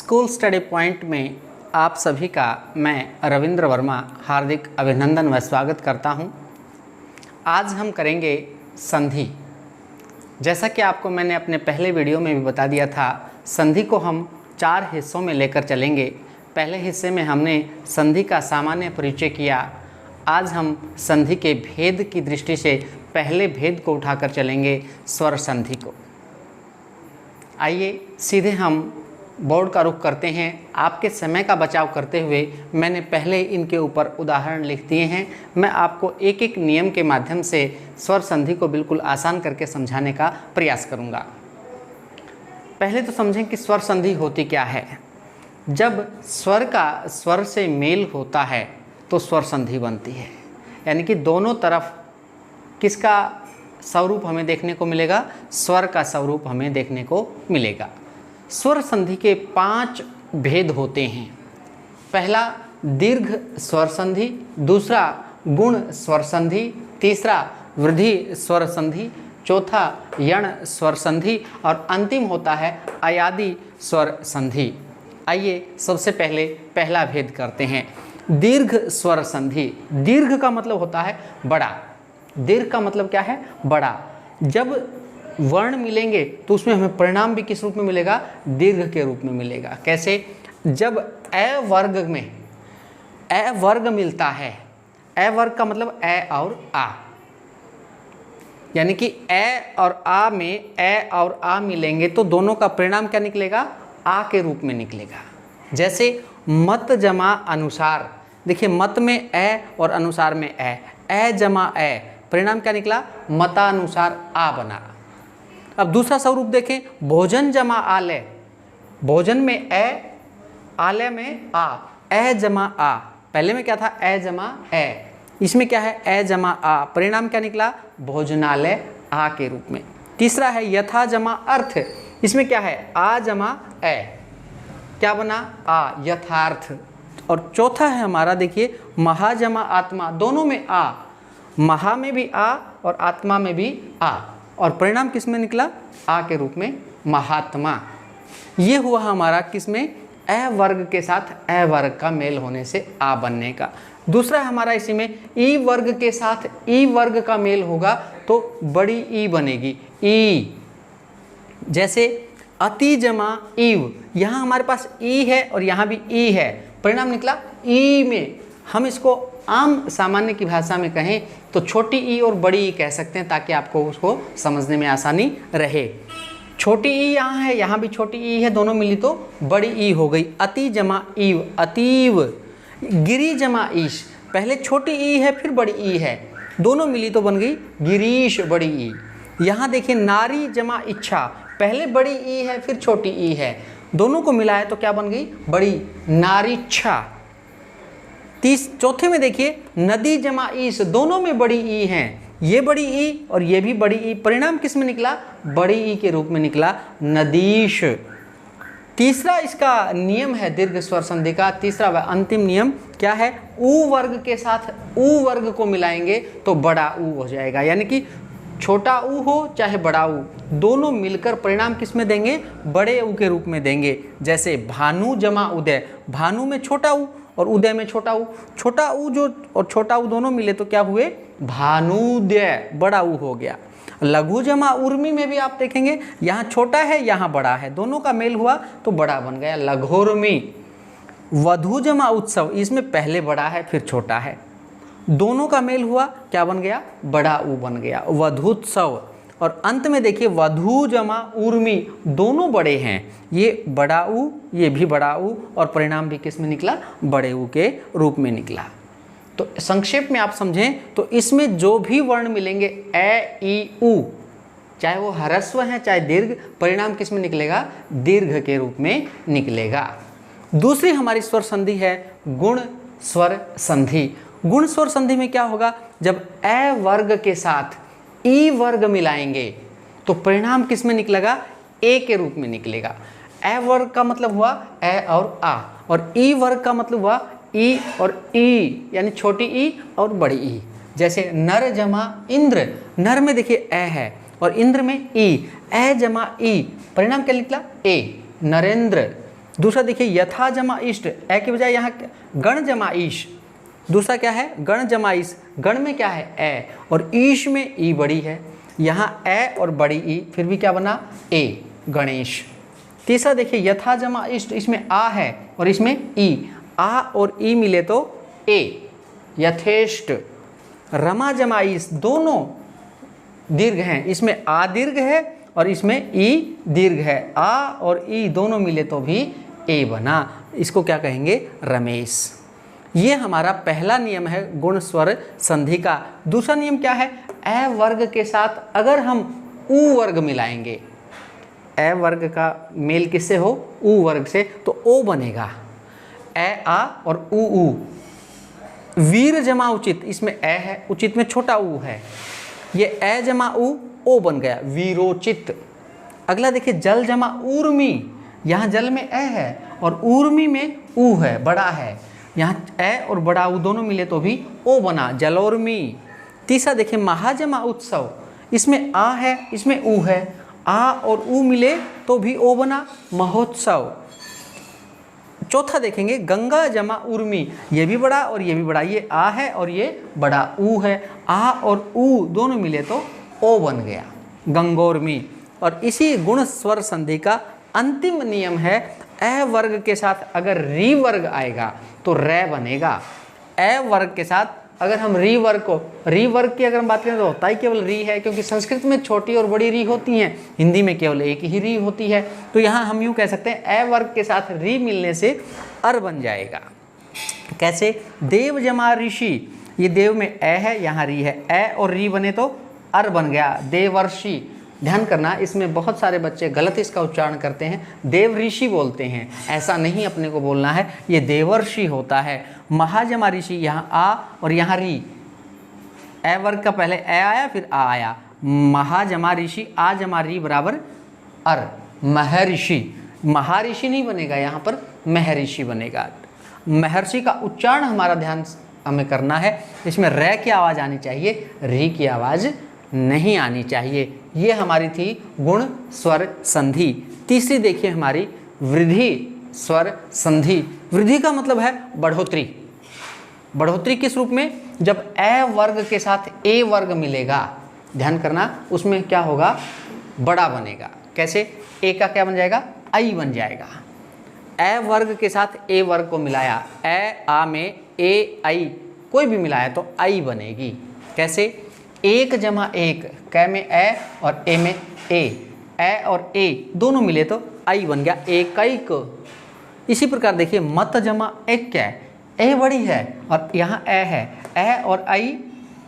School study point में आप सभी का मैं रविंद्र वर्मा हार्दिक अभिनंदन व स्वागत करता हूं। आज हम करेंगे संधि। जैसा कि आपको मैंने अपने पहले वीडियो में भी बता दिया था, संधि को हम 4 हिस्सों में लेकर चलेंगे। पहले हिस्से में हमने संधि का सामान्य परिचय किया। आज हम संधि के भेद की दृष्टि से पहले भेद को उठाकर चलेंगे, स्वर संधि को। आइए सीधे हम बोर्ड का रुख करते हैं। आपके समय का बचाव करते हुए मैंने पहले इनके ऊपर उदाहरण लिख दिए हैं। मैं आपको एक एक नियम के माध्यम से स्वर संधि को बिल्कुल आसान करके समझाने का प्रयास करूंगा। पहले तो समझें कि स्वर संधि होती क्या है। जब स्वर का स्वर से मेल होता है तो स्वर संधि बनती है, यानी कि दोनों तरफ किसका स्वरूप हमें देखने को मिलेगा? स्वर का स्वरूप हमें देखने को मिलेगा। स्वर संधि के 5 भेद होते हैं। पहला दीर्घ स्वर संधि, दूसरा गुण स्वर संधि, तीसरा वृद्धि स्वर संधि, चौथा यण स्वर संधि और अंतिम होता है अयादि स्वर संधि। आइए सबसे पहले पहला भेद करते हैं, दीर्घ स्वर संधि। दीर्घ का मतलब होता है बड़ा। दीर्घ का मतलब क्या है? बड़ा। जब वर्ण मिलेंगे तो उसमें हमें परिणाम भी किस रूप में मिलेगा? दीर्घ के रूप में मिलेगा। कैसे? जब ए वर्ग में ए वर्ग मिलता है, ए वर्ग का मतलब ए और आ, यानी कि ए और आ में ए और आ मिलेंगे तो दोनों का परिणाम क्या निकलेगा? आ के रूप में निकलेगा। जैसे मत जमा अनुसार, देखिए मत में ए और अनुसार में ए जमा ए, परिणाम क्या निकला? मतानुसार आ बना। अब दूसरा स्वरूप देखें, भोजन जमा आलय। भोजन में ए, आलय में आ, ए जमा आ। पहले में क्या था? ए जमा ए। इसमें क्या है? ए जमा आ, परिणाम क्या निकला? भोजनालय आ के रूप में। तीसरा है यथा जमा अर्थ। इसमें क्या है? आ जमा ए, क्या बना? आ, यथार्थ। और चौथा है हमारा, देखिए महा जमा आत्मा। दोनों में आ, महा में भी आ और आत्मा में भी आ, और परिणाम किस में निकला? आ के रूप में महात्मा। ये हुआ हमारा किसमें? ए वर्ग के साथ ए वर्ग का मेल होने से आ बनने का। दूसरा हमारा इसी में ई वर्ग के साथ ई वर्ग का मेल होगा तो बड़ी ई बनेगी, ई। जैसे अति जमा ईव, यहाँ हमारे पास ई है और यहाँ भी ई है, परिणाम निकला ई में। हम इसको आम सामान्य की भाषा में कहें तो छोटी ई और बड़ी ई कह सकते हैं, ताकि आपको उसको समझने में आसानी रहे। छोटी ई यहाँ है, यहाँ भी छोटी ई है, दोनों मिली तो बड़ी ई हो गई। अति जमा ईव, अतीव। गिरी जमा ईश, पहले छोटी ई है फिर बड़ी ई है, दोनों मिली तो बन गई गिरीश, बड़ी ई। यहाँ देखिए नारी जमा इच्छा, पहले बड़ी ई है फिर छोटी ई है, दोनों को मिलाया तो क्या बन गई? बड़ी, नारीच्छा। चौथे में देखिए नदी जमा ईश, दोनों में बड़ी ई हैं, ये बड़ी ई और ये भी बड़ी ई, परिणाम किस में निकला? बड़ी ई के रूप में निकला, नदीश। तीसरा इसका नियम है दीर्घ स्वर संधि का, तीसरा व अंतिम नियम क्या है? ऊ वर्ग के साथ ऊ वर्ग को मिलाएंगे तो बड़ा ऊ हो जाएगा, यानी कि छोटा ऊ हो चाहे बड़ा ऊ, दोनों मिलकर परिणाम किस में देंगे? बड़े ऊ के रूप में देंगे। जैसे भानु जमा उदय, भानु में छोटा ऊ और उदय में छोटा ऊ, छोटा ऊ जो और छोटा ऊ दोनों मिले तो क्या हुए? भानुदय, बड़ा ऊ हो गया। लघु जमा उर्मी में भी आप देखेंगे यहाँ छोटा है यहाँ बड़ा है, दोनों का मेल हुआ तो बड़ा बन गया, लघोर्मी। वधु जमा उत्सव, इसमें पहले बड़ा है फिर छोटा है, दोनों का मेल हुआ क्या बन गया? बड़ा ऊ बन गया, वधुत्सव। और अंत में देखिए वधु जमा उर्मी, दोनों बड़े हैं, ये बड़ा ऊ ये भी बड़ा ऊ, और परिणाम भी किस में निकला? बड़े ऊ के रूप में निकला। तो संक्षेप में आप समझें तो इसमें जो भी वर्ण मिलेंगे ए ई उ, चाहे वो ह्रस्व हैं चाहे दीर्घ, परिणाम किस में निकलेगा? दीर्घ के रूप में निकलेगा। दूसरी हमारी स्वर संधि है गुण स्वर संधि। गुण स्वर संधि में क्या होगा? जब ए वर्ग के साथ ई वर्ग मिलाएंगे तो परिणाम किस में निकलेगा? ए के रूप में निकलेगा। ए वर्ग का मतलब हुआ ए और आ, और ई वर्ग का मतलब हुआ ई और ई, यानी छोटी ई और बड़ी ई। जैसे नर जमा इंद्र, नर में देखिए ए है और इंद्र में ई, ए जमा ई, परिणाम क्या निकला? ए, नरेंद्र। दूसरा देखिए यथा जमा इष्ट, ए की बजाय यहाँ गण जमा ईश। दूसरा क्या है गण जमा ईश, गण में क्या है ए और ईश में ई बड़ी है, यहाँ ए और बड़ी ई फिर भी क्या बना ए गणेश। तीसरा देखिए यथा जमा इष्ट, इसमें आ है और इसमें ई, आ और ई मिले तो ए यथेष्ट। रमा जमा ईश, दोनों दीर्घ हैं, इसमें आ दीर्घ है और इसमें ई दीर्घ है, आ और ई दोनों मिले तो भी ए बना, इसको क्या कहेंगे रमेश। ये हमारा पहला नियम है गुण स्वर संधि का। दूसरा नियम क्या है, ए वर्ग के साथ अगर हम उ वर्ग मिलाएंगे, ए वर्ग का मेल किससे हो उ वर्ग से, तो ओ बनेगा, ए आ और उ। वीर जमा उचित, इसमें ए है, उचित में छोटा उ है, ये ए जमा उ ओ बन गया वीरोचित। अगला देखिए जल जमा ऊर्मी, यहाँ जल में ए है और ऊर्मी में उ है बड़ा है, यहाँ ए और बड़ा उ दोनों मिले तो भी ओ बना जलोर्मी। तीसरा देखिए महाजमा उत्सव, इसमें आ है इसमें उ है, आ और उ मिले तो भी ओ बना महोत्सव। चौथा देखेंगे गंगा जमा उर्मी, ये भी बड़ा और ये भी बड़ा, ये आ है और ये बड़ा उ है, आ और उ दोनों मिले तो ओ बन गया गंगोर्मी। और इसी गुण स्वर संधि का अंतिम नियम है, ए वर्ग के साथ अगर री वर्ग आएगा तो रे बनेगा। ए वर्ग के साथ अगर हम री वर्ग की अगर हम बात करें तो होता ही केवल री है, क्योंकि संस्कृत में छोटी और बड़ी री होती हैं, हिंदी में केवल एक ही री होती है। तो यहाँ हम यूँ कह सकते हैं ए वर्ग के साथ री मिलने से अर बन जाएगा। कैसे, देव जमा ऋषि, ये देव में ए है यहाँ री है, ए और री बने तो अर बन गया देवर्षि। ध्यान करना, इसमें बहुत सारे बच्चे गलत इसका उच्चारण करते हैं, देव ऋषि बोलते हैं, ऐसा नहीं अपने को बोलना है, ये देवर्षि होता है। महाजमा ऋषि, यहाँ आ और यहाँ री, ए वर्ग का पहले ए आया फिर आ आया, महाजमा ऋषि, आ जमा री बराबर अर, महर्षि। महर्षि नहीं बनेगा, यहाँ पर महर्षि बनेगा। महर्षि का उच्चारण हमारा ध्यान हमें करना है, इसमें रे की आवाज़ आनी चाहिए, री की आवाज़ नहीं आनी चाहिए। ये हमारी थी गुण स्वर संधि। तीसरी देखिए हमारी वृद्धि स्वर संधि। वृद्धि का मतलब है बढ़ोतरी। बढ़ोतरी किस रूप में, जब ए वर्ग के साथ ए वर्ग मिलेगा, ध्यान करना, उसमें क्या होगा बड़ा बनेगा। कैसे, ए का क्या बन जाएगा आई बन जाएगा। ए वर्ग के साथ ए वर्ग को मिलाया, ए आ में ए आई कोई भी मिलाया तो आई बनेगी। कैसे, एक जमा एक, कै में ए और ए में ए और ए दोनों मिले तो आई बन गया एकैक। इसी प्रकार देखिए मत जमा एक, क्या है ए बड़ी है और यहाँ ए है, ए और आई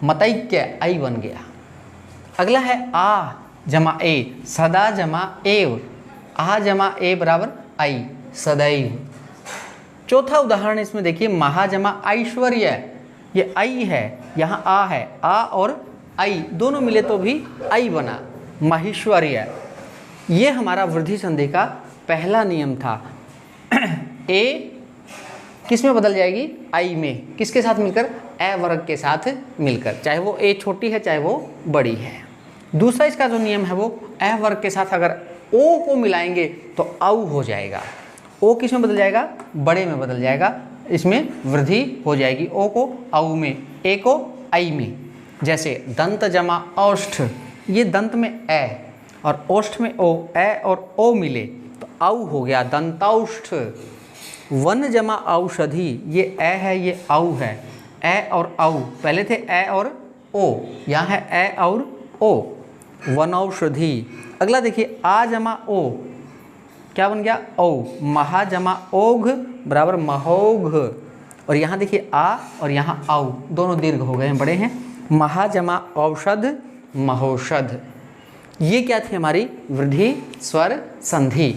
मतैक्य, आई बन गया। अगला है आ जमा ए, सदा जमा एव, आ जमा ए बराबर आई सदैव। चौथा उदाहरण इसमें देखिए महाजमा ऐश्वर्य, ये आई है यहाँ आ है, आ और आई दोनों मिले तो भी आई बना महेश्वर्य। ये हमारा वृद्धि संधि का पहला नियम था। ए किस में बदल जाएगी आई में, किसके साथ मिलकर ए वर्ग के साथ मिलकर, चाहे वो ए छोटी है चाहे वो बड़ी है। दूसरा इसका जो नियम है वो ए वर्ग के साथ अगर ओ को मिलाएंगे तो औ हो जाएगा। ओ किस में बदल जाएगा बड़े में बदल जाएगा, इसमें वृद्धि हो जाएगी। ओ को औ में, ए को आई में। जैसे दंत जमा औष्ठ, ये दंत में ए और औष्ठ में ओ, ए और ओ मिले तो औ हो गया दंतौष्ठ। वन जमा औषधि, ये ए है ये औ है, ए और औ पहले थे ए और ओ, यहाँ है ए और ओ, वनौषधि। अगला देखिए आ जमा ओ, क्या बन गया ओ, महा जमा ओघ बराबर महोघ। और यहाँ देखिए आ और यहाँ औ दोनों दीर्घ हो गए हैं, बड़े हैं, महाजमा औषध महोषध। ये क्या थी हमारी वृद्धि स्वर संधि।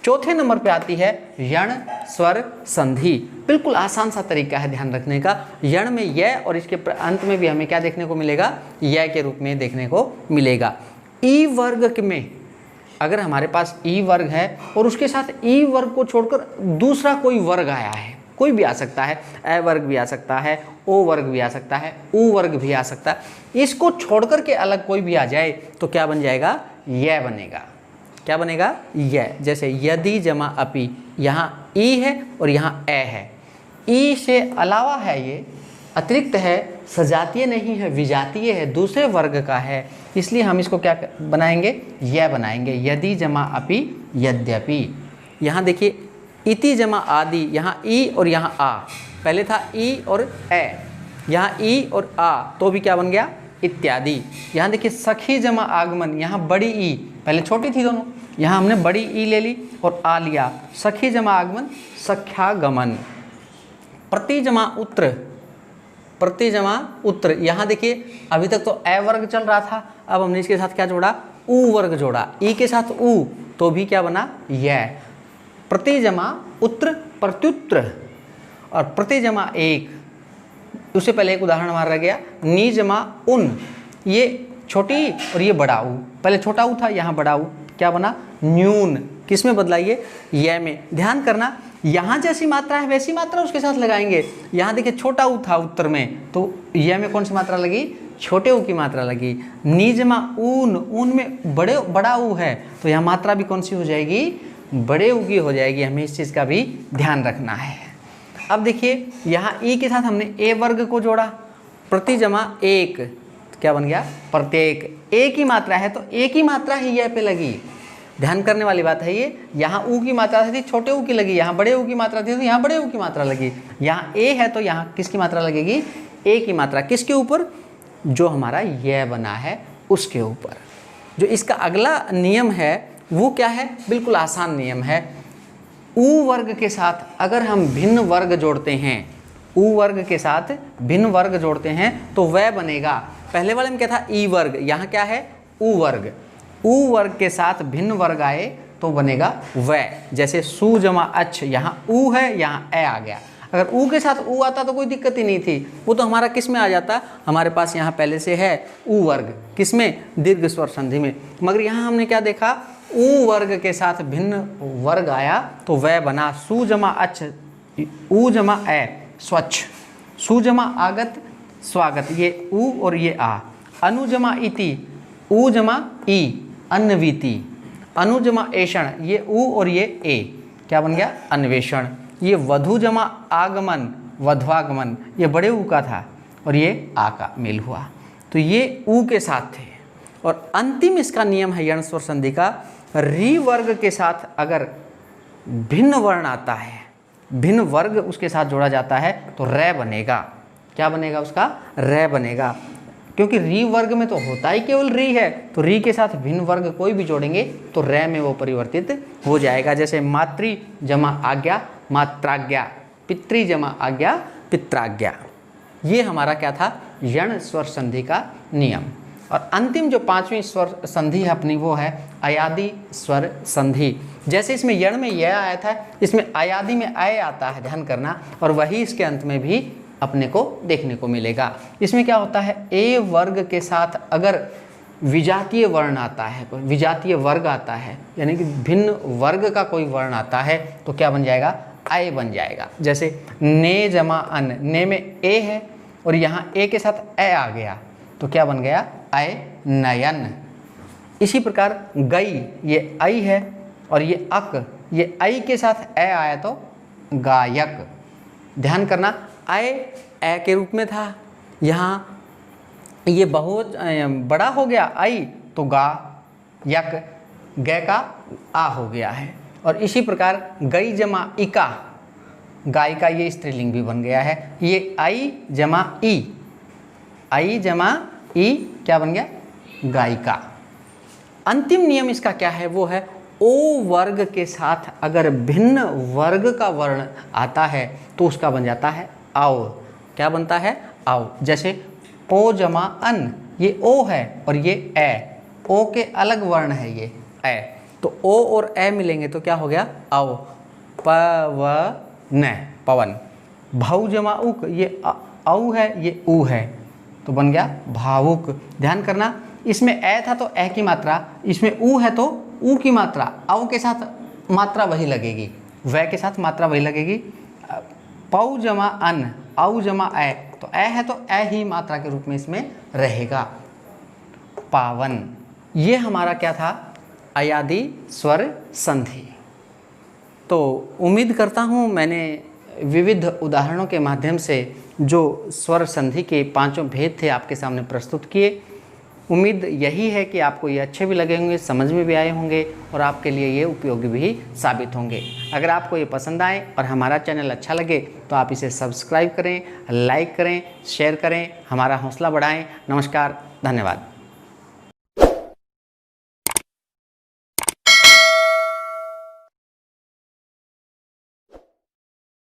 चौथे नंबर पे आती है यण स्वर संधि। बिल्कुल आसान सा तरीका है ध्यान रखने का। यण में य और इसके अंत में भी हमें क्या देखने को मिलेगा, य के रूप में देखने को मिलेगा। ई वर्ग में अगर हमारे पास ई वर्ग है और उसके साथ ई वर्ग को छोड़कर दूसरा कोई वर्ग आया है, कोई भी आ सकता है, ए वर्ग भी आ सकता है, ओ वर्ग भी आ सकता है, उ वर्ग भी आ सकता है, इसको छोड़कर के अलग कोई भी आ जाए तो क्या बन जाएगा, यह बनेगा। क्या बनेगा, यह। जैसे यदि जमा अपि, यहाँ ई है और यहाँ ए है। ई से अलावा है, ये अतिरिक्त है, सजातीय नहीं है, विजातीय है, दूसरे वर्ग का है, इसलिए हम इसको क्या बनाएंगे, यह बनाएंगे। यदि जमा अपि यद्यपि। यहाँ देखिए इति जमा आदि, यहाँ ई और यहाँ आ, पहले था ई और ए, यहाँ ई और आ तो भी क्या बन गया, इत्यादि। यहाँ देखिए सखी जमा आगमन, यहाँ बड़ी ई, पहले छोटी थी दोनों, यहाँ हमने बड़ी ई ले ली और आ लिया, सखी जमा आगमन सख्यागमन। प्रति जमा उत्तर, प्रति जमा उत्तर, यहाँ देखिए अभी तक तो ए वर्ग चल रहा था, अब हमने इसके साथ क्या जोड़ा, ऊ वर्ग जोड़ा, ई के साथ ऊ तो भी क्या बना, यह। प्रति जमा उत्तर प्रत्युत्तर, और प्रति जमा एक, उससे पहले एक उदाहरण हमारा रह गया, नी जमा उन, ये छोटी और ये बड़ा ऊ, पहले छोटा ऊ था यहाँ बड़ा ऊ, क्या बना, न्यून। किस में बदला, ये यह में। ध्यान करना, यहाँ जैसी मात्रा है वैसी मात्रा उसके साथ लगाएंगे। यहाँ देखिए छोटा ऊ था उत्तर में, तो यह में कौन सी मात्रा लगी, छोटे ऊ की मात्रा लगी। नी जमा ऊन, ऊन में बड़ा ऊ है, तो यहाँ मात्रा भी कौन सी हो जाएगी, बड़े ऊ की हो जाएगी। हमें इस चीज़ का भी ध्यान रखना है। अब देखिए यहाँ ई के साथ हमने ए वर्ग को जोड़ा, प्रति जमा एक, क्या बन गया, प्रत्येक। एक ही मात्रा है तो एक ही मात्रा ही यह पे लगी। ध्यान करने वाली बात है ये, यहाँ ऊ की मात्रा थी छोटे ऊ की लगी, यहाँ बड़े ऊ की मात्रा थी तो यहाँ बड़े ऊ की मात्रा लगी। यहाँ ए है तो यहाँ किसकी मात्रा लगेगी, ए की मात्रा। किसके ऊपर, जो हमारा यह बना है उसके ऊपर। जो इसका अगला नियम है वो क्या है, बिल्कुल आसान नियम है। ऊ वर्ग के साथ अगर हम भिन्न वर्ग जोड़ते हैं, ऊ वर्ग के साथ भिन्न वर्ग जोड़ते हैं तो वह बनेगा। पहले वाले में क्या था, ई वर्ग, यहाँ क्या है, ऊ वर्ग। ऊ वर्ग के साथ भिन्न वर्ग आए तो बनेगा वह। जैसे सु जमा अच्छ, यहाँ ऊ है, यहाँ ए आ गया। अगर ऊ के साथ ऊ आता तो कोई दिक्कत ही नहीं थी, वो तो हमारा किस में आ जाता, हमारे पास यहाँ पहले से है ऊ वर्ग, किस में, दीर्घ स्वर संधि में। मगर यहाँ हमने क्या देखा, ऊ वर्ग के साथ भिन्न वर्ग आया तो वह बना। सु जमा अच्छ, ऊ जमा ए, स्वच्छ। सु जमा आगत, स्वागत, ये ऊ और ये आ। अनु जमा इति, ऊ जमा ई, अन्नवीति। अनु जमा ऐषण, ये ऊ और ये ए, क्या बन गया, अन्वेषण। ये वधु जमा आगमन, वध्वागमन, ये बड़े ऊ का था और ये आ का मेल हुआ, तो ये ऊ के साथ थे। और अंतिम इसका नियम है यण स्वर संधि का, री वर्ग के साथ अगर भिन्न वर्ण आता है, भिन्न वर्ग उसके साथ जोड़ा जाता है तो रै बनेगा। क्या बनेगा उसका, रै बनेगा। क्योंकि री वर्ग में तो होता ही केवल री है, तो री के साथ भिन्न वर्ग कोई भी जोड़ेंगे तो रै में वो परिवर्तित हो जाएगा। जैसे मातृ जमा आज्ञा, मात्राज्ञा। पितृ जमा आज्ञा, पित्राज्ञा। ये हमारा क्या था, यण स्वर संधि का नियम। और अंतिम जो पांचवी स्वर संधि है अपनी, वो है अयादि स्वर संधि। जैसे इसमें यण में यह आया था, इसमें अयादि में अय आता है, ध्यान करना, और वही इसके अंत में भी अपने को देखने को मिलेगा। इसमें क्या होता है, ए वर्ग के साथ अगर विजातीय वर्ण आता है, कोई विजातीय वर्ग आता है, यानी कि भिन्न वर्ग का कोई वर्ण आता है तो क्या बन जाएगा, अय बन जाएगा। जैसे ने जमा अन, ने में ए है और यहाँ ए के साथ ए आ गया तो क्या बन गया, अय नयन। इसी प्रकार गई, ये आई है और ये अक, ये आई के साथ ए आया तो गायक। ध्यान करना, अय ए के रूप में था, यहाँ ये बहुत बड़ा हो गया आई तो गा यक, ग का आ हो गया है। और इसी प्रकार गई जमा इका, गाय का ये स्त्रीलिंग भी बन गया है। ये आई जमा ई, आई जमा ई क्या बन गया, गायिका। अंतिम नियम इसका क्या है, वो है ओ वर्ग के साथ अगर भिन्न वर्ग का वर्ण आता है तो उसका बन जाता है आओ। क्या बनता है, आओ। जैसे ओ जमा अन, ये ओ है और ये ए, ओ के अलग वर्ण है ये ए, तो ओ और ए मिलेंगे तो क्या हो गया, आओ। पवन, पवन। भाऊ जमा उक, ये औ है, ये ऊ है, तो बन गया भावुक। ध्यान करना, इसमें ए था तो ए की मात्रा, इसमें ऊ है तो ऊ की मात्रा, औ के साथ मात्रा वही लगेगी, वह के साथ मात्रा वही लगेगी। पौ जमा अन, औ जमा ए, तो ए है तो ए ही मात्रा के रूप में इसमें रहेगा, पावन। ये हमारा क्या था, अयादि स्वर संधि। तो उम्मीद करता हूँ मैंने विविध उदाहरणों के माध्यम से जो स्वर संधि के पांचों भेद थे आपके सामने प्रस्तुत किए। उम्मीद यही है कि आपको ये अच्छे भी लगे होंगे, समझ में भी आए होंगे और आपके लिए ये उपयोगी भी साबित होंगे। अगर आपको ये पसंद आए और हमारा चैनल अच्छा लगे तो आप इसे सब्सक्राइब करें, लाइक करें, शेयर करें, हमारा हौसला बढ़ाएं। नमस्कार, धन्यवाद।